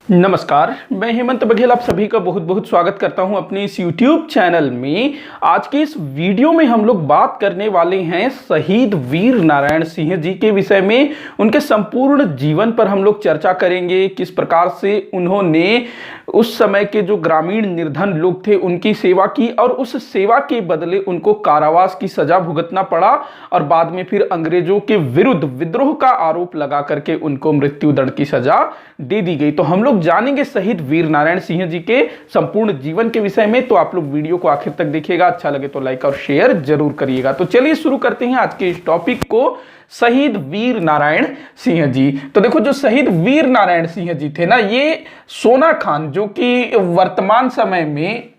नमस्कार, मैं हेमंत बघेल आप सभी का बहुत बहुत स्वागत करता हूं अपने इस YouTube चैनल में। आज की इस वीडियो में हम लोग बात करने वाले हैं शहीद वीर नारायण सिंह जी के विषय में। उनके संपूर्ण जीवन पर हम लोग चर्चा करेंगे, किस प्रकार से उन्होंने उस समय के जो ग्रामीण निर्धन लोग थे उनकी सेवा की और उस सेवा के बदले उनको कारावास की सजा भुगतना पड़ा और बाद में फिर अंग्रेजों के विरुद्ध विद्रोह का आरोप लगा करके उनको मृत्युदंड की सजा दे दी गई। तो हम लोग जानेंगे शहीद वीर नारायण सिंह जी के संपूर्ण जीवन के विषय में। तो आप लोग वीडियो को आखिर तक देखिएगा, अच्छा लगे तो लाइक और शेयर जरूर करिएगा। तो चलिए शुरू करते हैं आज के इस टॉपिक को, शहीद वीर नारायण सिंह जी। तो देखो, जो शहीद वीर नारायण सिंह जी थे ना, ये सोना खान जो कि वर्तमान समय में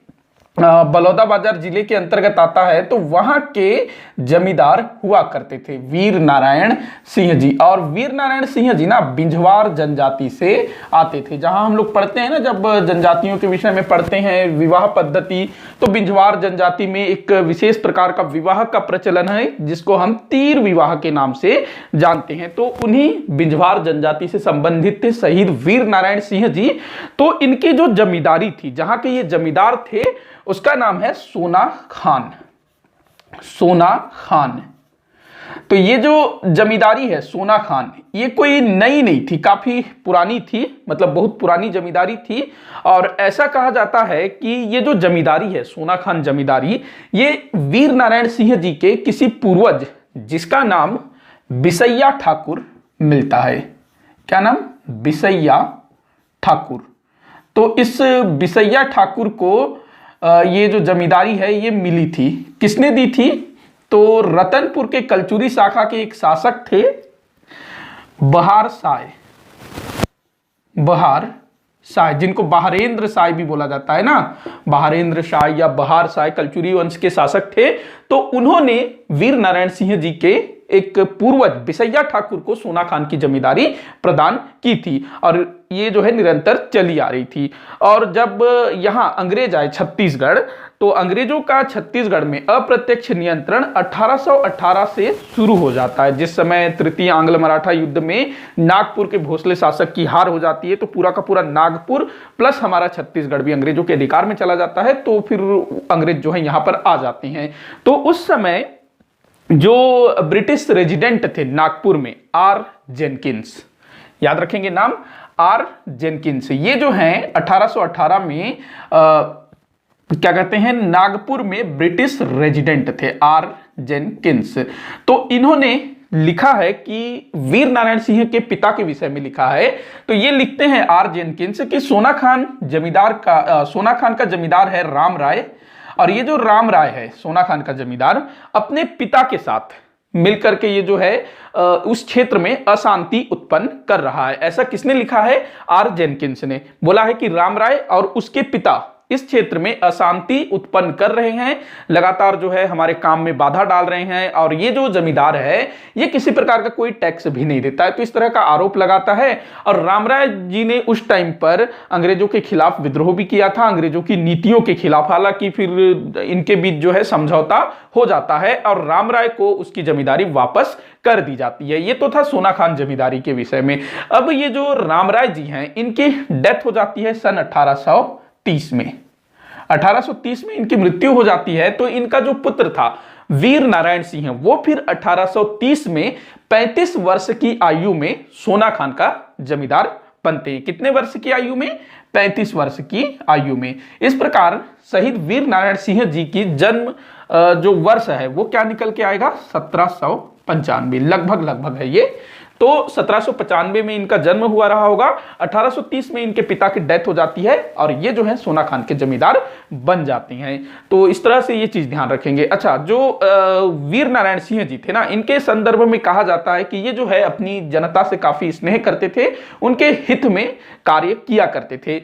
बलौदाबाजार जिले के अंतर्गत आता है, तो वहां के जमींदार हुआ करते थे वीर नारायण सिंह जी। और वीर नारायण सिंह जी ना बिंझवार जनजाति से आते थे। जहां हम लोग पढ़ते हैं ना, जब जनजातियों के विषय में पढ़ते हैं विवाह पद्धति, तो बिंझवार जनजाति में एक विशेष प्रकार का विवाह का प्रचलन है जिसको हम तीर विवाह के नाम से जानते हैं। तो उन्हीं बिंझवार जनजाति से संबंधित थे शहीद वीर नारायण सिंह जी। तो इनकी जो जमींदारी थी, जहां के ये जमींदार थे, उसका नाम है सोना खान। सोना खान। तो ये जो जमींदारी है सोना खान, ये कोई नई नहीं थी, काफी पुरानी थी, मतलब बहुत पुरानी जमींदारी थी। और ऐसा कहा जाता है कि ये जो जमींदारी है सोना खान जमींदारी, ये वीर नारायण सिंह जी के किसी पूर्वज जिसका नाम बिसैया ठाकुर मिलता है। क्या नाम? बिसैया ठाकुर। तो इस बिसैया ठाकुर को ये जो जमींदारी है ये मिली थी। किसने दी थी? तो रतनपुर के कलचुरी शाखा के एक शासक थे बहार साय। बहार साय, जिनको बहारेंद्र साय भी बोला जाता है ना, बहारेंद्र साय या बहार साय कलचुरी वंश के शासक थे। तो उन्होंने वीर नारायण सिंह जी के एक पूर्वज बिसैया ठाकुर को सोना खान की जमींदारी प्रदान की थी और ये जो है निरंतर चली आ रही थी। और जब यहाँ अंग्रेज आए छत्तीसगढ़, तो अंग्रेजों का छत्तीसगढ़ में अप्रत्यक्ष नियंत्रण 1818 से शुरू हो जाता है। जिस समय तृतीय आंग्ल मराठा युद्ध में नागपुर के भोसले शासक की हार हो जाती है, तो पूरा का पूरा नागपुर प्लस हमारा छत्तीसगढ़ भी अंग्रेजों के अधिकार में चला जाता है। तो फिर अंग्रेज जो है यहाँ पर आ जाते हैं। तो उस समय जो ब्रिटिश रेजिडेंट थे नागपुर में, आर जेनकिंस, याद रखेंगे नाम, आर जेनकिंस, ये जो हैं 1818 में क्या कहते हैं, नागपुर में ब्रिटिश रेजिडेंट थे, आर जेनकिंस। तो इन्होंने लिखा है कि वीर नारायण सिंह के पिता के विषय में लिखा है। तो ये लिखते हैं आर जेनकिंस कि सोना खान का जमींदार है राम राय, और ये जो राम राय है सोना खान का जमींदार अपने पिता के साथ मिलकर के ये जो है उस क्षेत्र में अशांति उत्पन्न कर रहा है। ऐसा किसने लिखा है? आर जेनकिंस ने बोला है कि राम राय और उसके पिता इस क्षेत्र में अशांति उत्पन्न कर रहे हैं, लगातार जो है हमारे काम में बाधा डाल रहे हैं, और ये जो जमींदार है ये किसी प्रकार का कोई टैक्स भी नहीं देता है। तो इस तरह का आरोप लगाता है। और रामराय जी ने उस टाइम पर अंग्रेजों के खिलाफ विद्रोह भी किया था, अंग्रेजों की नीतियों के खिलाफ। हालांकि फिर इनके बीच जो है समझौता हो जाता है और रामराय को उसकी जमींदारी वापस कर दी जाती है। ये तो था सोना खान जमींदारी के विषय में। अब ये जो रामराय जी हैं, इनकी डेथ हो जाती है सन 1830 में। 1830 में इनकी मृत्यु हो जाती है। तो इनका जो पुत्र था वीर नारायण सिंह, वो फिर 1830 में 35 वर्ष की आयु में सोना खान का जमींदार बनते हैं। कितने वर्ष की आयु में? 35 वर्ष की आयु में। इस प्रकार शहीद वीर नारायण सिंह जी की जन्म जो वर्ष है वो क्या निकल के आएगा? 1795 लगभग है ये। तो 1795 में इनका जन्म हुआ रहा होगा, 1830 में इनके पिता की डेथ हो जाती है और ये जो है सोना खान के जमींदार बन जाते हैं। तो इस तरह से ये चीज ध्यान रखेंगे। अच्छा, जो वीर नारायण सिंह जी थे ना, इनके संदर्भ में कहा जाता है कि ये जो है अपनी जनता से काफी स्नेह करते थे, उनके हित में कार्य किया करते थे।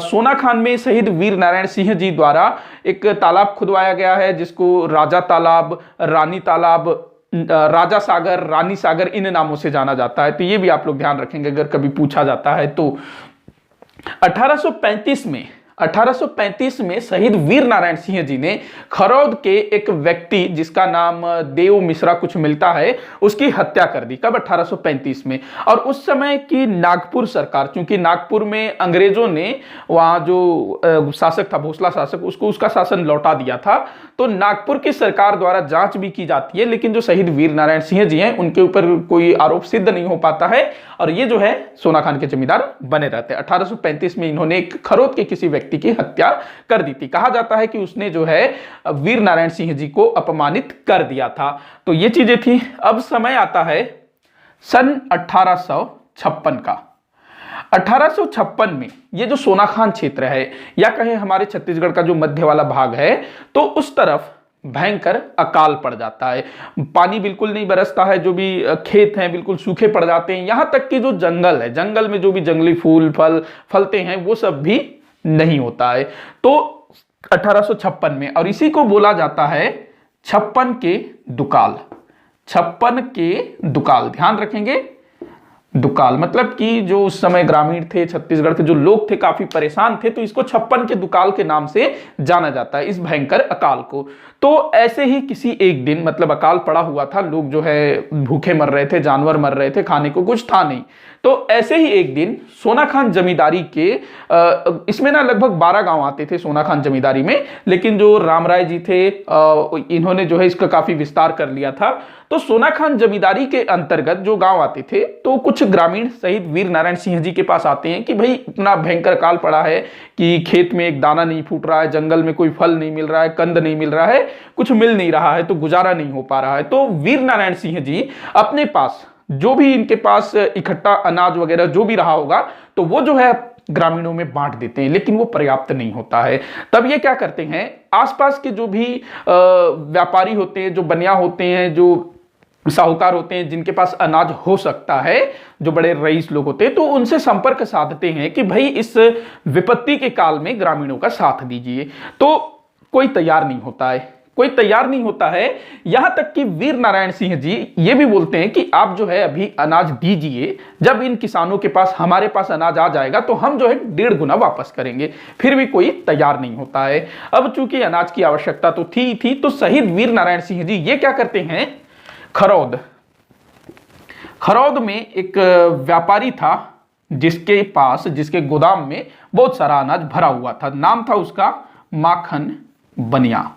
सोना खान में शहीद वीर नारायण सिंह जी द्वारा एक तालाब खुदवाया गया है जिसको राजा तालाब, रानी तालाब, राजा सागर, रानी सागर, इन नामों से जाना जाता है। तो ये भी आप लोग ध्यान रखेंगे अगर कभी पूछा जाता है तो। 1835 में 1835 में शहीद वीर नारायण सिंह जी ने खरौद के एक व्यक्ति जिसका नाम देव मिश्रा कुछ मिलता है, उसकी हत्या कर दी। कब? 1835 में। और उस समय की नागपुर सरकार, क्योंकि नागपुर में अंग्रेजों ने वहां जो शासक था, भोसला शासक, उसको उसका शासन लौटा दिया था, तो नागपुर की सरकार द्वारा जांच भी की जाती है, लेकिन जो शहीद वीर नारायण सिंह जी हैं उनके ऊपर कोई आरोप सिद्ध नहीं हो पाता है और ये जो है सोना खान के जमींदार बने रहते हैं। 1835 में इन्होंने एक खरोद के किसी व्यक्ति की हत्या कर दी थी। कहा जाता है कि उसने जो है वीर नारायण सिंह जी को अपमानित कर दिया था। तो ये चीजें थी। अब समय आता है सन 1856 का। 1856 में ये जो सोनाखान क्षेत्र है, या कहें हमारे छत्तीसगढ़ का जो मध्य वाला भाग है, तो उस तरफ भयंकर अकाल पड़ जाता है। पानी बिल्कुल नहीं बरसता है, जो भी खेत हैं बिल्कुल सूखे पड़ जाते हैं, यहां तक कि जो जंगल है, जंगल में जो भी जंगली फूल फल फलते हैं वो सब भी नहीं होता है। तो 1856 में, और इसी को बोला जाता है 56 के दुकाल। 56 के दुकाल, ध्यान रखेंगे, दुकाल मतलब कि जो उस समय ग्रामीण थे, छत्तीसगढ़ के जो लोग थे काफी परेशान थे, तो इसको 56 के दुकाल के नाम से जाना जाता है, इस भयंकर अकाल को। तो ऐसे ही किसी एक दिन, मतलब अकाल पड़ा हुआ था, लोग जो है भूखे मर रहे थे, जानवर मर रहे थे, खाने को कुछ था नहीं। तो ऐसे ही एक दिन सोनाखान जमींदारी के इसमें ना लगभग 12 गांव आते थे सोनाखान जमींदारी में, लेकिन जो रामराय जी थे इन्होंने जो है इसका काफी विस्तार कर लिया था। तो सोनाखान जमींदारी के अंतर्गत जो गांव आते थे, तो कुछ ग्रामीण शहीद वीर नारायण सिंह जी के पास आते हैं कि भाई इतना भयंकर काल पड़ा है कि खेत में एक दाना नहीं फूट रहा है, जंगल में कोई फल नहीं मिल रहा है, कंद नहीं मिल रहा है, कुछ मिल नहीं रहा है, तो गुजारा नहीं हो पा रहा है। तो वीर नारायण सिंह जी अपने पास जो भी इनके पास इकट्ठा अनाज वगैरह जो भी रहा होगा, तो वो जो है ग्रामीणों में बांट देते हैं, लेकिन वो पर्याप्त नहीं होता है। तब ये क्या करते हैं, आसपास के जो भी व्यापारी होते हैं, जो बनिया होते हैं, जो साहूकार होते हैं, जिनके पास अनाज हो सकता है, जो बड़े रईस लोग होते हैं, तो उनसे संपर्क साधते हैं कि भाई इस विपत्ति के काल में ग्रामीणों का साथ दीजिए। तो कोई तैयार नहीं होता है, कोई तैयार नहीं होता है। यहां तक कि वीर नारायण सिंह जी ये भी बोलते हैं कि आप जो है अभी अनाज दीजिए, जब इन किसानों के पास हमारे पास अनाज आ जाएगा तो हम जो है 1.5 गुना वापस करेंगे। फिर भी कोई तैयार नहीं होता है। अब चूंकि अनाज की आवश्यकता तो थी, तो शहीद वीर नारायण सिंह जी ये क्या करते हैं, खरौद में एक व्यापारी था जिसके गोदाम में बहुत सारा अनाज भरा हुआ था। नाम था उसका माखन बनिया।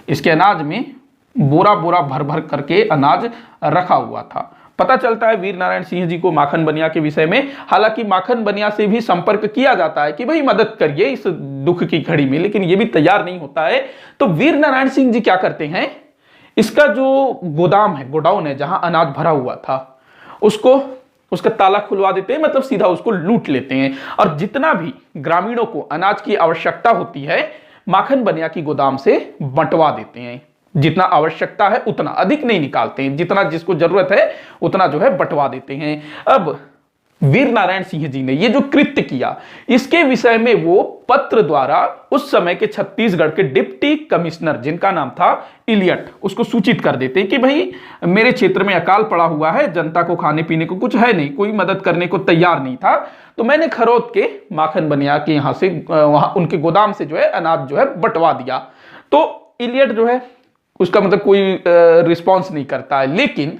इसके अनाज में बोरा बोरा भर भर करके अनाज रखा हुआ था। पता चलता है वीर नारायण सिंह जी को माखन बनिया के विषय में। हालांकि माखन बनिया से भी संपर्क किया जाता है कि भाई मदद करिए इस दुख की घड़ी में, लेकिन ये भी तैयार नहीं होता है। तो वीर नारायण सिंह जी क्या करते हैं, इसका जो गोदाम है, गोडाउन है, जहां अनाज भरा हुआ था, उसका ताला खुलवा देते हैं, मतलब सीधा उसको लूट लेते हैं। और जितना भी ग्रामीणों को अनाज की आवश्यकता होती है, माखन बनिया की गोदाम से बंटवा देते हैं। जितना आवश्यकता है उतना, अधिक नहीं निकालते हैं, जितना जिसको जरूरत है उतना जो है बंटवा देते हैं। अब वीर नारायण सिंह जी ने ये जो कृत्य किया, इसके विषय में वो पत्र द्वारा उस समय के छत्तीसगढ़ के डिप्टी कमिश्नर, जिनका नाम था इलियट, उसको सूचित कर देते हैं कि भाई मेरे क्षेत्र में अकाल पड़ा हुआ है, जनता को खाने पीने को कुछ है नहीं, कोई मदद करने को तैयार नहीं था, तो मैंने खरौद के माखन बनिया के यहां से वहां उनके गोदाम से जो है अनाज जो है बंटवा दिया। तो इलियट जो है उसका मतलब कोई रिस्पॉन्स नहीं करता है। लेकिन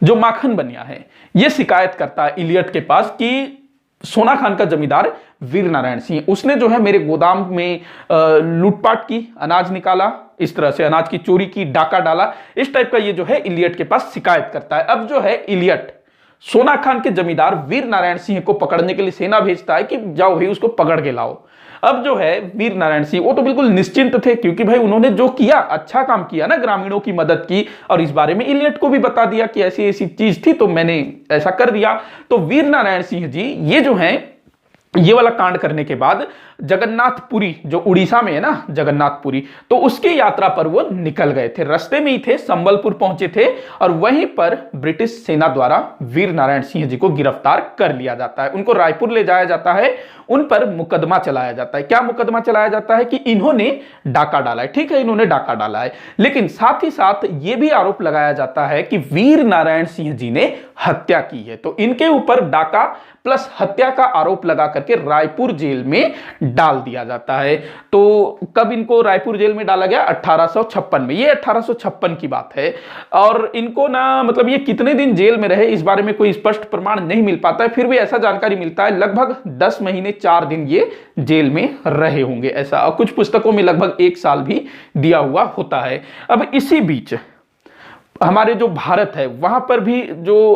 जो माखन बनिया है यह शिकायत करता है इलियट के पास कि सोनाखान का जमींदार वीर नारायण सिंह, उसने जो है मेरे गोदाम में लूटपाट की, अनाज निकाला, इस तरह से अनाज की चोरी की, डाका डाला, इस टाइप का ये जो है इलियट के पास शिकायत करता है। अब जो है इलियट सोनाखान के जमींदार वीर नारायण सिंह को पकड़ने के लिए सेना भेजता है कि जाओ भाई उसको पकड़ के लाओ। अब जो है वीर नारायण सिंह वो तो बिल्कुल निश्चिंत थे, क्योंकि भाई उन्होंने जो किया, अच्छा काम किया ना, ग्रामीणों की मदद की, और इस बारे में इलियट को भी बता दिया कि ऐसी ऐसी चीज थी तो मैंने ऐसा कर दिया। तो वीर नारायण सिंह जी ये जो है ये वाला कांड करने के बाद जगन्नाथपुरी, जो उड़ीसा में है ना जगन्नाथपुरी, तो उसकी यात्रा पर वो निकल गए थे। रास्ते में ही थे, संबलपुर पहुंचे थे, और वहीं पर ब्रिटिश सेना द्वारा वीर नारायण सिंह जी को गिरफ्तार कर लिया जाता है। उनको रायपुर ले जाया जाता है, उन पर मुकदमा चलाया जाता है। क्या मुकदमा चलाया जाता है कि इन्होंने डाका डाला है। ठीक है, इन्होंने डाका डाला है, लेकिन साथ ही साथ यह भी आरोप लगाया जाता है कि वीर नारायण सिंह जी ने हत्या की है। तो इनके ऊपर डाका प्लस हत्या का आरोप लगा करके रायपुर जेल में डाल दिया जाता है। तो कब इनको रायपुर जेल में डाला गया? 1856 में। ये 1856 की बात है। और इनको ना मतलब ये कितने दिन जेल में रहे इस बारे में कोई स्पष्ट प्रमाण नहीं मिल पाता है, फिर भी ऐसा जानकारी मिलता है लगभग 10 महीने 4 दिन ये जेल में रहे होंगे ऐसा, और कुछ पुस्तकों में लगभग 1 साल भी दिया हुआ होता है। अब इसी बीच हमारे जो भारत है वहां पर भी जो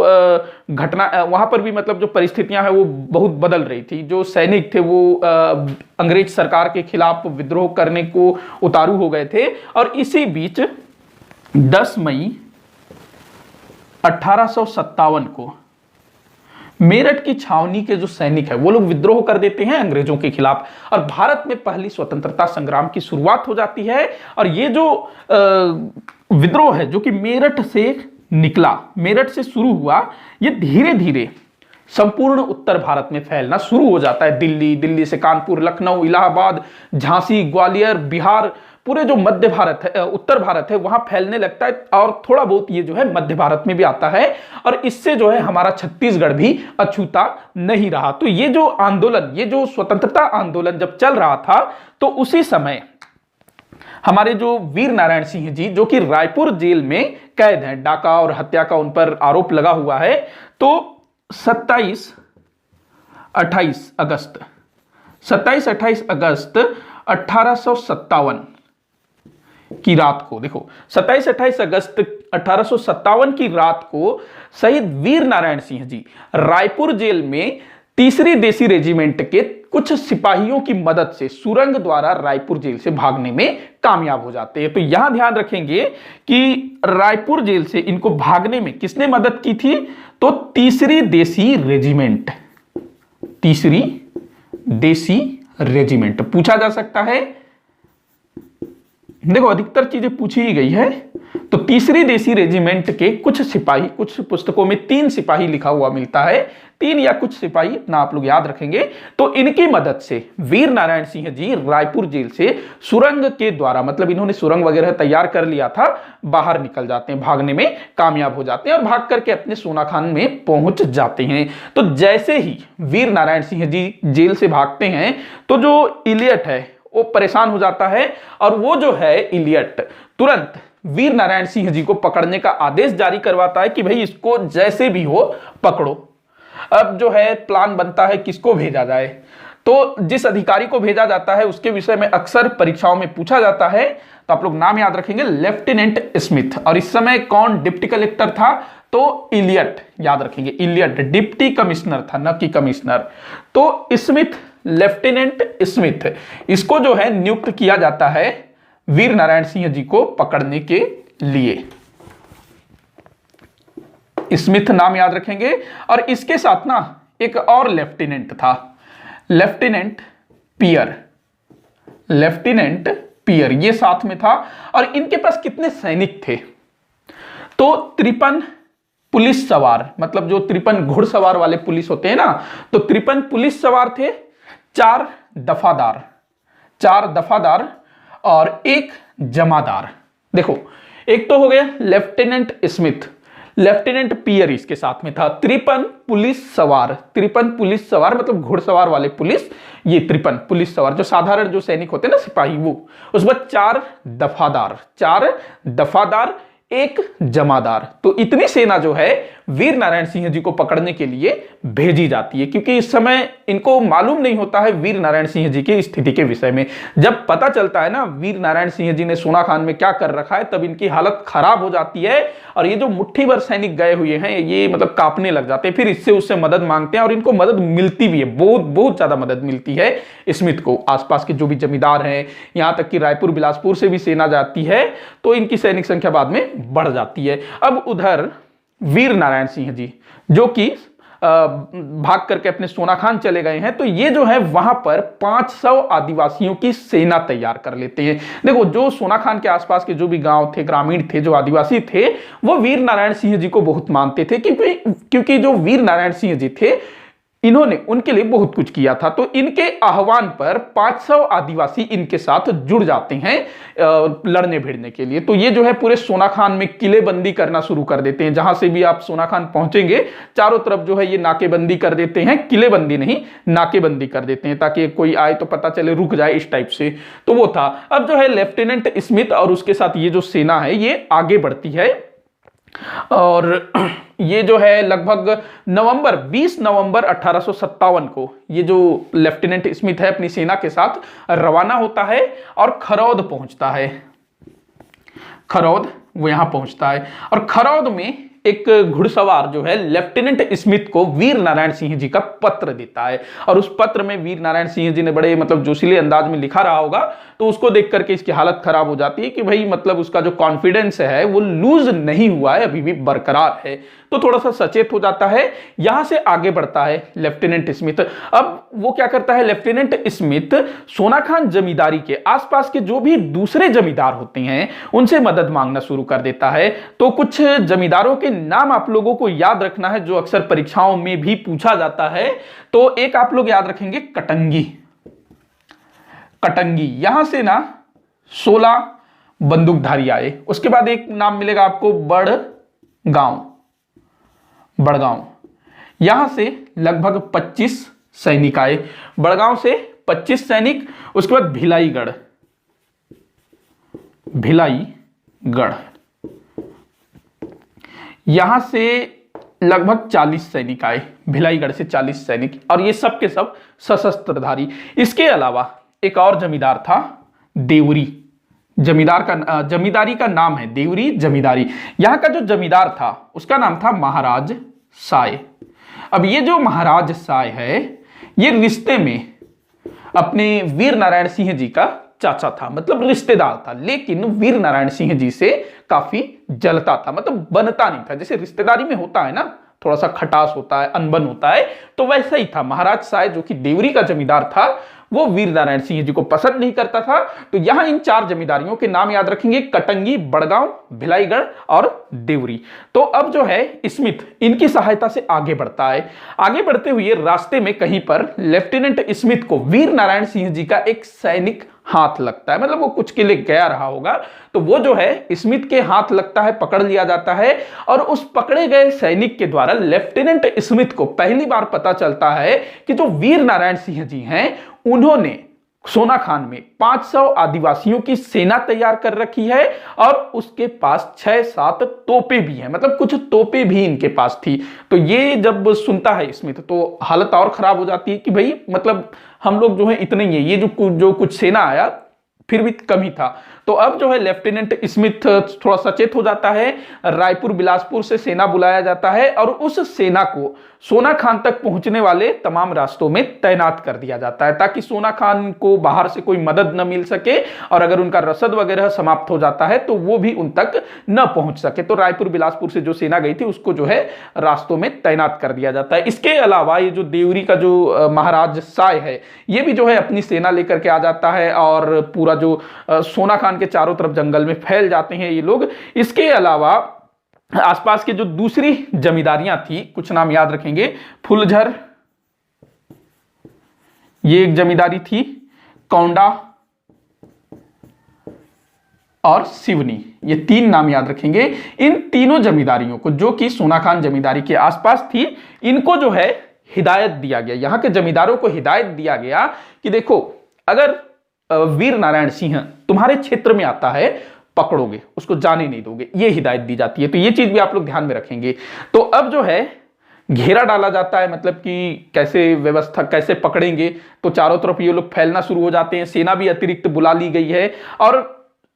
घटना, वहां पर भी मतलब जो परिस्थितियां हैं वो बहुत बदल रही थी। जो सैनिक थे वो अंग्रेज सरकार के खिलाफ विद्रोह करने को उतारू हो गए थे। और इसी बीच 10 मई 1857 को मेरठ की छावनी के जो सैनिक है वो लोग विद्रोह कर देते हैं अंग्रेजों के खिलाफ, और भारत में पहली स्वतंत्रता संग्राम की शुरुआत हो जाती है। और ये जो विद्रोह है जो कि मेरठ से निकला, मेरठ से शुरू हुआ, ये धीरे धीरे संपूर्ण उत्तर भारत में फैलना शुरू हो जाता है। दिल्ली, दिल्ली से कानपुर, लखनऊ, इलाहाबाद, झांसी, ग्वालियर, बिहार, पूरे जो मध्य भारत है, उत्तर भारत है, वहां फैलने लगता है। और थोड़ा बहुत ये जो है मध्य भारत में भी आता है, और इससे जो है हमारा छत्तीसगढ़ भी अछूता नहीं रहा। तो ये जो आंदोलन, ये जो स्वतंत्रता आंदोलन जब चल रहा था, तो उसी समय हमारे जो वीर नारायण सिंह जी, जो कि रायपुर जेल में कैद हैं, डाका और हत्या का उन पर आरोप लगा हुआ है, तो 27-28 अगस्त 1857 की रात को, देखो 27-28 अगस्त 1857 की रात को शहीद वीर नारायण सिंह जी रायपुर जेल में तीसरी देसी रेजिमेंट के कुछ सिपाहियों की मदद से सुरंग द्वारा रायपुर जेल से भागने में कामयाब हो जाते हैं। तो यहां ध्यान रखेंगे कि रायपुर जेल से इनको भागने में किसने मदद की थी? तो तीसरी देसी रेजिमेंट, तीसरी देसी रेजिमेंट पूछा जा सकता है। देखो अधिकतर चीजें पूछी ही गई है। तो तीसरी देसी रेजिमेंट के कुछ सिपाही, कुछ पुस्तकों में 3 सिपाही लिखा हुआ मिलता है, 3 या कुछ सिपाही, इतना आप लोग याद रखेंगे। तो इनकी मदद से वीर नारायण सिंह जी रायपुर जेल से सुरंग के द्वारा, मतलब इन्होंने सुरंग वगैरह तैयार कर लिया था, बाहर निकल जाते हैं, भागने में कामयाब हो जाते हैं और भाग करके अपने सोनाखान में पहुंच जाते हैं। तो जैसे ही वीर नारायण सिंह जी जेल से भागते हैं, तो जो इलियट है वो परेशान हो जाता है, और वो जो है इलियट तुरंत वीर नारायण सिंह जी को पकड़ने का आदेश जारी करवाता है कि भाई इसको जैसे भी हो पकड़ो। अब जो है प्लान बनता है किसको भेजा जाए। तो जिस अधिकारी को भेजा जाता है उसके विषय में अक्सर परीक्षाओं में पूछा जाता है, तो आप लोग नाम याद रखेंगे, लेफ्टिनेंट स्मिथ। और इस समय कौन डिप्टी कलेक्टर था? तो इलियट, याद रखेंगे इलियट डिप्टी कमिश्नर था, न कि कमिश्नर। तो स्मिथ, लेफ्टिनेंट स्मिथ, इसको जो है नियुक्त किया जाता है वीर नारायण सिंह जी को पकड़ने के लिए। स्मिथ नाम याद रखेंगे। और इसके साथ ना एक और लेफ्टिनेंट था, लेफ्टिनेंट पियर, लेफ्टिनेंट पियर ये साथ में था। और इनके पास कितने सैनिक थे? तो 53 पुलिस सवार, मतलब जो 53 घुड़सवार वाले पुलिस होते हैं ना, तो 53 पुलिस सवार थे, 4 दफादार, 4 दफादार और 1 जमादार। देखो एक तो हो गया लेफ्टिनेंट स्मिथ, लेफ्टिनेंट पियर इसके साथ में था, 53 पुलिस सवार, 53 पुलिस सवार मतलब घुड़सवार वाले पुलिस, ये 53 पुलिस सवार जो साधारण जो सैनिक होते हैं ना सिपाही, वो उसके बाद 4 दफादार, 4 दफादार, 1 जमादार। तो इतनी सेना जो है वीर नारायण सिंह जी को पकड़ने के लिए भेजी जाती है, क्योंकि इस समय इनको मालूम नहीं होता है वीर नारायण सिंह जी की स्थिति के विषय में। जब पता चलता है ना वीर नारायण सिंह जी ने सोनाखान में क्या कर रखा है, तब इनकी हालत खराब हो जाती है। और ये जो मुट्ठी भर सैनिक गए हुए हैं ये मतलब कांपने लग जाते हैं, फिर इससे उससे मदद मांगते हैं और इनको मदद मिलती भी है, बहुत बहुत ज्यादा मदद मिलती है स्मिथ को। आसपास के जो भी जमींदार हैं, यहां तक कि रायपुर बिलासपुर से भी सेना जाती है, तो इनकी सैनिक संख्या बाद में बढ़ जाती है। अब उधर वीर नारायण सिंह जी जो कि भाग करके अपने सोनाखान चले गए हैं, तो ये जो है वहां पर 500 आदिवासियों की सेना तैयार कर लेते हैं। देखो जो सोनाखान के आसपास के जो भी गांव थे, ग्रामीण थे, जो आदिवासी थे, वो वीर नारायण सिंह जी को बहुत मानते थे, क्योंकि जो वीर नारायण सिंह जी थे इन्होंने उनके लिए बहुत कुछ किया था। तो इनके आह्वान पर 500 आदिवासी इनके साथ जुड़ जाते हैं लड़ने भिड़ने के लिए। तो ये जो है पूरे सोनाखान में किलेबंदी करना शुरू कर देते हैं। जहां से भी आप सोनाखान पहुंचेंगे चारों तरफ जो है ये नाकेबंदी कर देते हैं, किलेबंदी नहीं नाकेबंदी कर देते हैं, ताकि कोई आए तो पता चले रुक जाए, इस टाइप से। तो वो था। अब जो है लेफ्टिनेंट स्मिथ और उसके साथ ये जो सेना है ये आगे बढ़ती है और ये जो है लगभग 20 नवंबर 1857 को ये जो लेफ्टिनेंट स्मिथ है अपनी सेना के साथ रवाना होता है और खरौद पहुंचता है। खरौद वो यहां पहुंचता है और खरौद में एक घुड़सवार जो है लेफ्टिनेंट स्मिथ को वीर नारायण सिंह जी का पत्र देता है और उस पत्र में वीर नारायण सिंह जी ने बड़े मतलब जोशीले अंदाज में लिखा रहा होगा। तो उसको देख करके इसकी हालत खराब हो जाती है कि भाई मतलब उसका जो कॉन्फिडेंस है वो लूज नहीं हुआ है, अभी भी बरकरार है। तो थोड़ा सा सचेत हो जाता है, यहां से आगे बढ़ता है लेफ्टिनेंट स्मिथ। अब वो क्या करता है लेफ्टिनेंट स्मिथ, सोनाखान जमींदारी के आसपास के जो भी दूसरे जमींदार होते हैं उनसे मदद मांगना शुरू कर देता है। तो कुछ जमींदारों के नाम आप लोगों को याद रखना है जो अक्सर परीक्षाओं में भी पूछा जाता है। तो एक आप लोग याद रखेंगे कटंगी। कटंगी यहां से ना 16 बंदूकधारी आए। उसके बाद एक नाम मिलेगा आपको बड़गांव। बड़गांव यहां से लगभग 25 सैनिक आए। बड़गांव से 25 सैनिक। उसके बाद भिलाईगढ़। भिलाईगढ़ यहां से लगभग 40 सैनिक आए। भिलाईगढ़ से 40 सैनिक और ये सब के सब सशस्त्रधारी। इसके अलावा एक और जमींदार था देवरी। जमींदारी का नाम है देवरी जमींदारी। यहां का जो जमींदार था उसका नाम था महाराज साय। अब ये जो महाराज साय है ये रिश्ते में अपने वीर नारायण सिंह जी का चाचा था, मतलब रिश्तेदार था, लेकिन वीर नारायण सिंह जी से काफी जलता था, मतलब बनता नहीं था। जैसे रिश्तेदारी में होता है ना, थोड़ा सा खटास होता है, अनबन होता है, तो वैसा ही था। महाराज साय जो कि देवरी का जमींदार था वो वीर नारायण सिंह जी को पसंद नहीं करता था। तो यहां इन 4 जमींदारियों के नाम याद रखेंगे, कटंगी, बड़गांव, भिलाईगढ़ और देवरी। तो अब जो है स्मिथ इनकी सहायता से आगे बढ़ता है। आगे बढ़ते हुए रास्ते में कहीं पर लेफ्टिनेंट स्मिथ को वीर नारायण सिंह जी का एक सैनिक हाथ लगता है, मतलब वो कुछ के लिए गया रहा होगा। तो वो जो है स्मिथ के हाथ लगता है, पकड़ लिया जाता है और उस पकड़े गए सैनिक के द्वारा लेफ्टिनेंट स्मिथ को पहली बार पता चलता है कि जो वीर नारायण सिंह जी हैं उन्होंने सोनाखान में 500 आदिवासियों की सेना तैयार कर रखी है और उसके पास 6-7 तोपें भी हैं, मतलब कुछ तोपें भी इनके पास थी। तो ये जब सुनता है स्मिथ तो हालत और खराब हो जाती है कि भाई मतलब हम लोग जो है इतने ही है, ये जो कुछ सेना आया फिर भी कम ही था। तो अब जो है लेफ्टिनेंट स्मिथ थोड़ा सचेत हो जाता है। रायपुर बिलासपुर से सेना बुलाया जाता है और उस सेना को सोनाखान तक पहुंचने वाले तमाम रास्तों में तैनात कर दिया जाता है ताकि सोनाखान को बाहर से कोई मदद न मिल सके और अगर उनका रसद वगैरह समाप्त हो जाता है तो वो भी उन तक न पहुंच सके। तो रायपुर बिलासपुर से जो सेना गई थी उसको जो है रास्तों में तैनात कर दिया जाता है। इसके अलावा ये जो देवरी का जो महाराज साय है ये भी जो है अपनी सेना लेकर के आ जाता है और पूरा जो सोनाखान के चारों तरफ जंगल में फैल जाते हैं ये लोग। इसके अलावा आसपास के जो दूसरी जमींदारियां थी, कुछ नाम याद रखेंगे, फुलझर ये एक जमींदारी थी, कौंडा और सिवनी, ये 3 नाम याद रखेंगे। इन तीनों जमींदारियों को जो कि सोनाखान जमींदारी के आसपास थी इनको जो है हिदायत दिया गया, यहां के जमींदारों को हिदायत दिया गया कि देखो अगर वीर नारायण सिंह तुम्हारे क्षेत्र में आता है पकड़ोगे, उसको जाने नहीं दोगे, ये हिदायत दी जाती है। तो ये चीज भी आप लोग ध्यान में रखेंगे। तो अब जो है घेरा डाला जाता है, मतलब कि कैसे व्यवस्था, कैसे पकड़ेंगे। तो चारों तरफ ये लोग फैलना शुरू हो जाते हैं, सेना भी अतिरिक्त बुला ली गई है और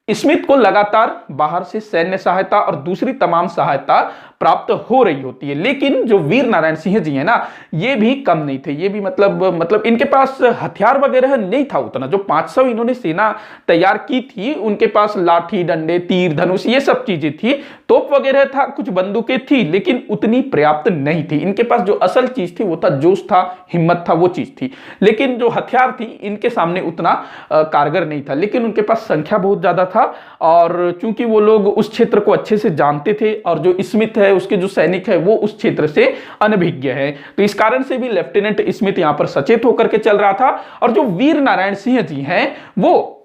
स्मिथ को लगातार बाहर से सैन्य सहायता और दूसरी तमाम सहायता प्राप्त हो रही होती है। लेकिन जो वीर नारायण सिंह जी है ना ये भी कम नहीं थे, ये भी मतलब इनके पास हथियार वगैरह नहीं था उतना। जो 500 इन्होंने सेना तैयार की थी उनके पास लाठी, डंडे, तीर, धनुष ये सब चीजें थी, तोप वगैरह था, कुछ बंदूकें थी, लेकिन उतनी पर्याप्त नहीं थी। इनके पास जो असल चीज थी वो था जोश था, हिम्मत था, वो चीज थी। लेकिन जो हथियार थी इनके सामने उतना कारगर नहीं था। लेकिन उनके पास संख्या बहुत ज्यादा था था, और चूंकि वो लोग उस क्षेत्र को अच्छे से जानते थे और जो स्मिथ है उसके जो सैनिक है वो उस क्षेत्र से अनभिज्ञ है, तो इस कारण से भी लेफ्टिनेंट स्मिथ यहां पर सचेत होकर के चल रहा था। और जो वीर नारायण सिंह जी हैं वो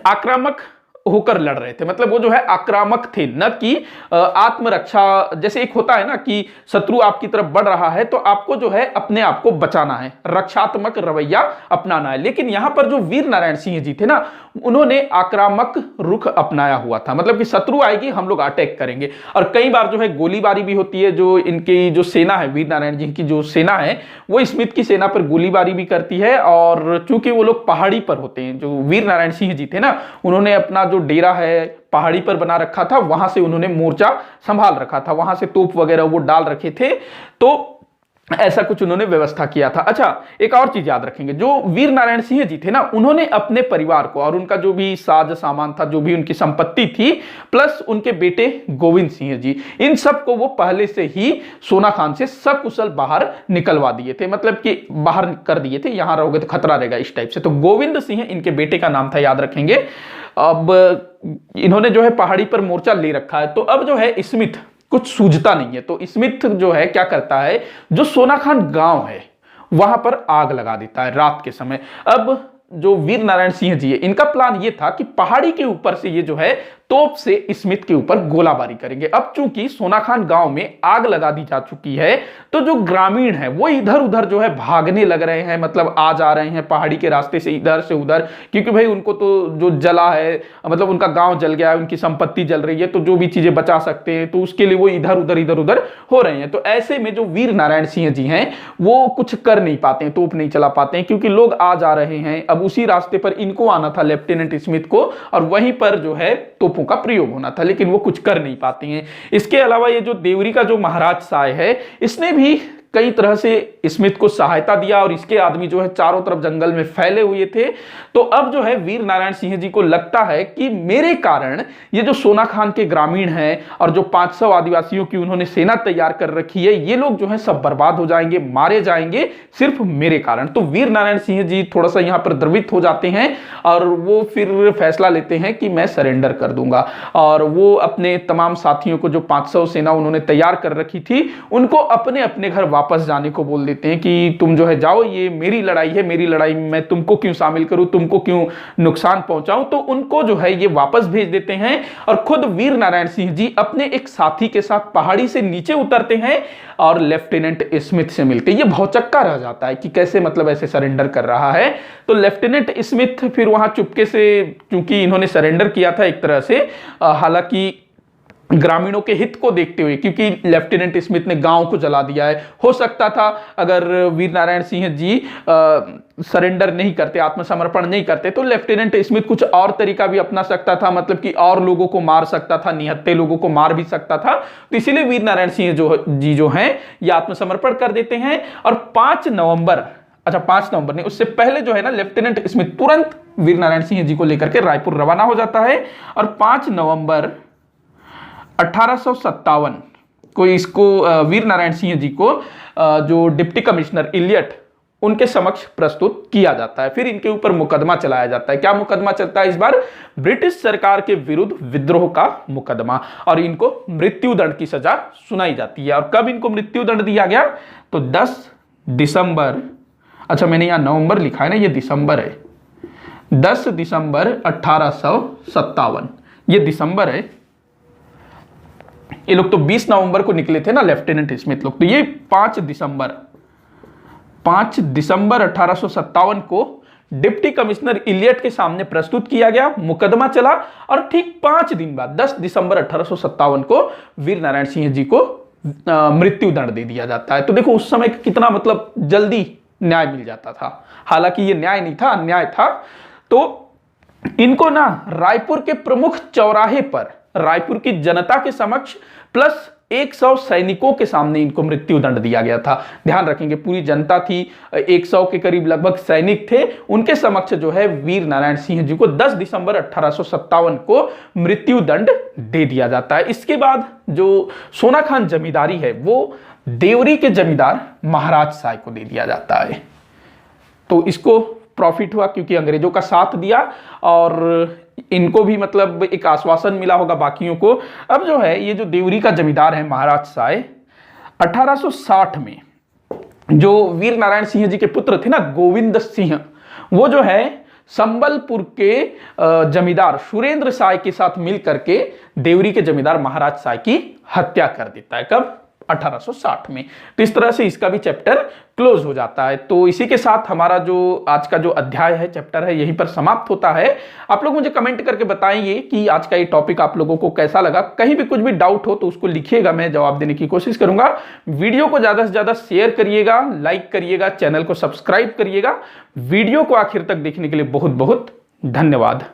आक्रामक होकर लड़ रहे थे, मतलब वो जो है आक्रामक थे, न कि आत्मरक्षा। जैसे एक होता है ना कि शत्रु आपकी तरफ बढ़ रहा है तो आपको जो है अपने आप को बचाना है, रक्षात्मक रवैया अपनाना है। लेकिन यहां पर जो वीर नारायण सिंह जी थे ना, उन्होंने आक्रामक रुख अपनाया हुआ था, मतलब कि शत्रु आएगी हम लोग अटैक करेंगे। और कई बार जो है गोलीबारी भी होती है, जो इनकी जो सेना है, वीर नारायण जी की जो सेना है वो स्मिथ की सेना पर गोलीबारी भी करती है। और चूंकि वो लोग पहाड़ी पर होते हैं, जो वीर नारायण सिंह जी थे ना, उन्होंने अपना जो डेरा है पहाड़ी पर बना रखा था, वहां से उन्होंने मोर्चा संभाल रखा था, वहां से तोप वगैरह वो डाल रखे थे, तो ऐसा कुछ उन्होंने व्यवस्था किया था। अच्छा, एक और चीज याद रखेंगे, जो वीर नारायण सिंह जी थे ना, उन्होंने अपने परिवार को और उनका जो भी साज सामान था, जो भी उनकी संपत्ति थी, प्लस उनके बेटे गोविंद सिंह जी, इन सब को वो पहले से ही सोना खान से सकुशल बाहर निकलवा दिए थे, मतलब कि बाहर कर दिए थे, यहां रहोगे तो खतरा रहेगा इस टाइप से। तो गोविंद सिंह इनके बेटे का नाम था, याद रखेंगे। अब इन्होंने जो है पहाड़ी पर मोर्चा ले रखा है, तो अब जो है स्मिथ कुछ सूझता नहीं है, तो स्मिथ जो है क्या करता है, जो सोना खान गांव है वहां पर आग लगा देता है रात के समय। अब जो वीर नारायण सिंह जी है, इनका प्लान ये था कि पहाड़ी के ऊपर से ये जो है तोप से स्मिथ के ऊपर गोलाबारी करेंगे। अब चूंकि सोना खान गांव में आग लगा दी जा चुकी है, तो जो ग्रामीण है वो इधर उधर जो है भागने लग रहे हैं, मतलब आ जा रहे हैं पहाड़ी के रास्ते से इधर से उधर, क्योंकि भाई उनको तो जो जला है, मतलब उनका गांव जल गया है, उनकी संपत्ति जल रही है, तो जो भी चीजें बचा सकते हैं तो उसके लिए वो इधर उधर हो रहे हैं। तो ऐसे में जो वीर नारायण सिंह जी हैं वो कुछ कर नहीं पाते हैं, तोप नहीं चला पाते हैं, क्योंकि लोग आ जा रहे हैं। अब उसी रास्ते पर इनको आना था, लेफ्टिनेंट स्मिथ को, और वहीं पर जो है तोपों का प्रयोग होना था, लेकिन वो कुछ कर नहीं पाते हैं। इसके अलावा ये जो देवरी का जो महाराज साय है, इसने भी कई तरह से स्मिथ को सहायता दिया, और इसके आदमी जो है चारों तरफ जंगल में फैले हुए थे। तो अब जो है वीर नारायण सिंह जी को लगता है कि मेरे कारण ये जो सोना खान के ग्रामीण हैं और जो 500 आदिवासियों की उन्होंने सेना तैयार कर रखी है, ये लोग जो है सब बर्बाद हो जाएंगे, मारे जाएंगे सिर्फ मेरे कारण। तो वीर नारायण सिंह जी थोड़ा सा यहां पर द्रवित हो जाते हैं और वो फिर फैसला लेते हैं कि मैं सरेंडर कर दूंगा। और वो अपने तमाम साथियों को, जो 500 सेना उन्होंने तैयार कर रखी थी, उनको अपने अपने घर वापस जाने को बोल देते हैं कि तुम जो है जाओ, ये मेरी लड़ाई है, मेरी लड़ाई में मैं तुमको क्यों शामिल करूं, तुमको क्यों नुकसान पहुंचाऊं। तो उनको जो है ये वापस भेज देते हैं, और खुद वीर नारायण सिंह जी अपने एक साथी के साथ पहाड़ी से नीचे उतरते हैं और लेफ्टिनेंट स्मिथ से मिलते हैं। ये भौचक्का रह जाता है कि कैसे मतलब ऐसे सरेंडर कर रहा है। तो लेफ्टिनेंट स्मिथ फिर वहां चुपके से, क्योंकि इन्होंने सरेंडर किया था एक तरह से, हालांकि ग्रामीणों के हित को देखते हुए, क्योंकि लेफ्टिनेंट स्मिथ ने गांव को जला दिया है, हो सकता था अगर वीर नारायण सिंह जी सरेंडर नहीं करते, आत्मसमर्पण नहीं करते, तो लेफ्टिनेंट स्मिथ कुछ और तरीका भी अपना सकता था, मतलब कि और लोगों को मार सकता था, निहत्थे लोगों को मार भी सकता था। तो इसीलिए वीर नारायण सिंह जो हैं ये आत्मसमर्पण कर देते हैं। और 5 नवंबर नहीं, उससे पहले जो है ना, लेफ्टिनेंट स्मिथ तुरंत वीर नारायण सिंह जी को लेकर के रायपुर रवाना हो जाता है, और 5 नवंबर 1857 को इसको वीर नारायण सिंह जी को जो डिप्टी कमिश्नर इलियट, उनके समक्ष प्रस्तुत किया जाता है। फिर इनके ऊपर मुकदमा चलाया जाता है। क्या मुकदमा चलता है इस बार? ब्रिटिश सरकार के विरुद्ध विद्रोह का मुकदमा, और इनको मृत्युदंड की सजा सुनाई जाती है। और कब इनको मृत्युदंड दिया गया? तो 10 दिसंबर, अच्छा मैंने यहां नवंबर लिखा है ना, ये दिसंबर है, 10 दिसंबर 1857, ये दिसंबर है। ये लोग तो 20 नवंबर को निकले थे ना लेफ्टिनेंट स्मिथ लोग, तो ये 5 दिसंबर 1857 को डिप्टी कमिश्नर इलियट के सामने प्रस्तुत किया गया, मुकदमा चला, और ठीक 5 दिन बाद 10 दिसंबर 1857 को वीर नारायण सिंह जी को मृत्युदंड दे दिया जाता है। तो देखो उस समय कितना मतलब जल्दी न्याय मिल जाता था, हालांकि ये न्याय नहीं था, अन्याय था। तो इनको ना रायपुर के प्रमुख चौराहे पर, रायपुर की जनता के समक्ष प्लस 100 सैनिकों के सामने इनको मृत्युदंड दिया गया था। ध्यान रखेंगे पूरी जनता थी, 100 के करीब लगभग सैनिक थे, उनके समक्ष जो है वीर नारायण सिंह जी को 10 दिसंबर 1857 को मृत्युदंड दे दिया जाता है। इसके बाद जो सोना खान जमींदारी है वो देवरी के जमींदार महाराज साय को दे दिया जाता है। तो इसको प्रॉफिट हुआ क्योंकि अंग्रेजों का साथ दिया, और इनको भी मतलब एक आश्वासन मिला होगा बाकियों को। अब जो है ये जो देवरी का जमींदार है महाराज साय, 1860 में जो वीर नारायण सिंह जी के पुत्र थे ना गोविंद सिंह, वो जो है संबलपुर के जमींदार सुरेंद्र साय के साथ मिल करके देवरी के जमींदार महाराज साय की हत्या कर देता है। कब? 1860 में। तो इस तरह से इसका भी चैप्टर क्लोज हो जाता है। तो इसी के साथ हमारा जो आज का जो अध्याय है, चैप्टर है, यहीं पर समाप्त होता है। आप लोग मुझे कमेंट करके बताएंगे कि आज का ये टॉपिक आप लोगों को कैसा लगा। कहीं भी कुछ भी डाउट हो तो उसको लिखिएगा, मैं जवाब देने की कोशिश करूंगा। वीडियो को ज्यादा से ज्यादा शेयर करिएगा, लाइक करिएगा, चैनल को सब्सक्राइब करिएगा। वीडियो को आखिर तक देखने के लिए बहुत बहुत धन्यवाद।